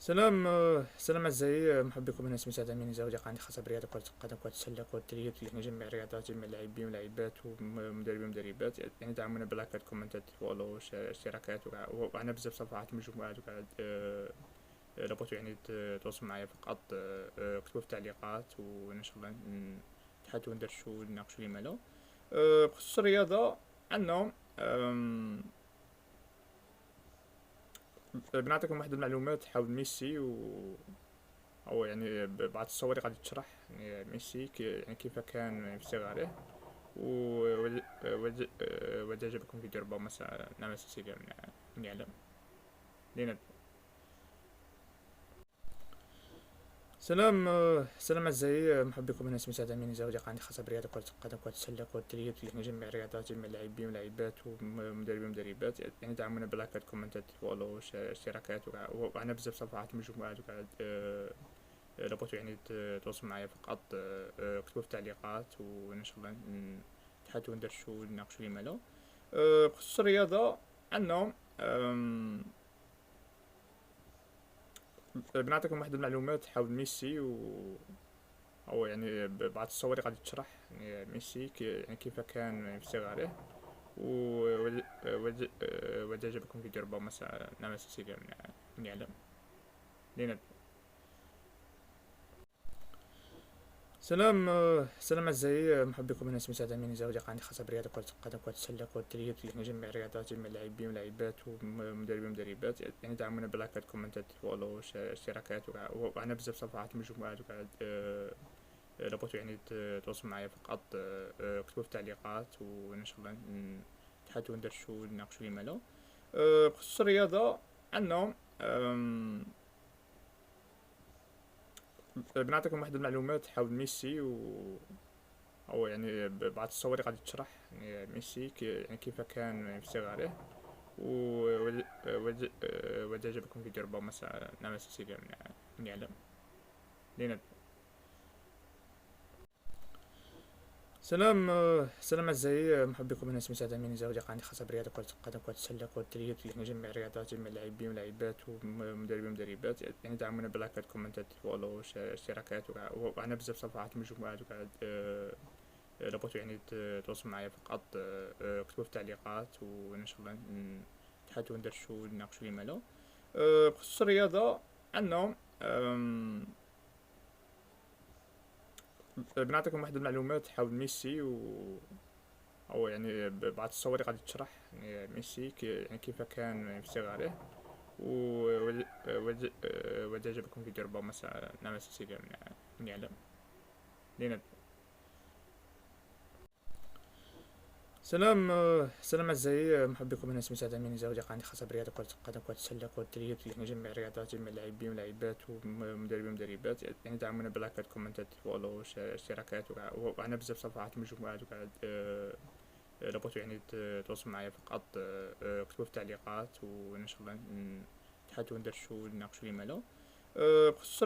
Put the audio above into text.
سلام أعزائي محبيكم من اسمي سعد أمين زوجي عندي خاصة برياضة كرة القدم كرة السلة كرة اليد يعني جميع الرياضات جميع لاعبين ولاعبات ومدربين ومدربات يعني دعمونا بلايكات كومنتات فولو اشتراكات وأنا بزاف صفحات مجموعات وقاعد لابد يعني تواصلوا معايا فقط اكتبوا في التعليقات وإن شاء الله نتحدثوا وندردشوا ونناقشوا لما لا بخصوص الرياضة عندنا بنعطيكم واحد المعلومات حول ميسي او يعني بعض الصور اللي غادي تشرح يعني ميسي يعني كيف كان في صغره وإذا عجبكم فيديو ربما سنعمل سلسلة من يعلم لنبدأ. سلام أعزائي محبيكم من اسمي سعد أمين زوجي عندي خاصة برياضة كرة القدم كرة السلة كرة اليد يعني جميع الرياضات جميع لاعبين ولاعبات ومدربين ومدربات يعني دعمونا بلايكات كومنتات فولو اشتراكات وأنا بزاف صفحات مجموعات وقاعد لابد يعني تواصلوا معايا فقط اكتبوا في التعليقات وإن شاء الله نتحدثوا وندردشوا ونناقشوا لما لا بخصوص الرياضة عندنا بنعطيكم واحد المعلومات حول ميسي او يعني بعض الصور اللي غادي تشرح يعني ميسي يعني كيف كان في صغره وإذا عجبكم فيديو ربما سنعمل سلسلة من يعلم لنبدأ. سلام أعزائي محبيكم من اسمي سعد أمين زوجي عندي خاصة برياضة كرة القدم كرة السلة كرة اليد يعني جميع الرياضات جميع لاعبين ولاعبات ومدربين ومدربات يعني دعمونا بلايكات كومنتات فولو اشتراكات وأنا بزاف صفحات مجموعات وقاعد لابد يعني تواصلوا معايا فقط اكتبوا في التعليقات وإن شاء الله نتحدثوا وندردشوا ونناقشوا لما لا بخصوص الرياضة عندنا بنعطيكم واحد المعلومات حول ميسي او يعني بعض الصور اللي غادي تشرح يعني ميسي يعني كيف كان في صغره وإذا عجبكم فيديو ربما سنعمل سلسلة من يعلم لنبدأ. سلام أعزائي محبيكم من اسمي سعد أمين زوجي عندي خاصة برياضة كرة القدم كرة السلة كرة اليد يعني جميع الرياضات جميع لاعبين ولاعبات ومدربين ومدربات يعني دعمونا بلايكات كومنتات فولو اشتراكات وأنا بزاف صفحات مجموعات وقاعد لابد يعني تواصلوا معايا فقط اكتبوا في التعليقات وإن شاء الله نتحدثوا وندردشوا ونناقشوا لما لا بخصوص الرياضة عندنا بنعطيكم واحد المعلومات حول ميسي او يعني بعض الصور اللي غادي تشرح يعني ميسي يعني كيف كان في صغره وإذا عجبكم فيديو ربما سنعمل سلسلة من يعلم لنبدأ. سلام أعزائي محبيكم من اسمي سعد أمين زوجي عندي خاصة برياضة كرة القدم كرة السلة كرة اليد يعني جميع الرياضات جميع لاعبين ولاعبات ومدربين ومدربات يعني دعمونا بلايكات كومنتات فولو اشتراكات وأنا بزاف صفحات مجموعات وقاعد لابد يعني تواصلوا معايا فقط اكتبوا في التعليقات وإن شاء الله نتحدثوا وندردشوا ونناقشوا لما لا بخصوص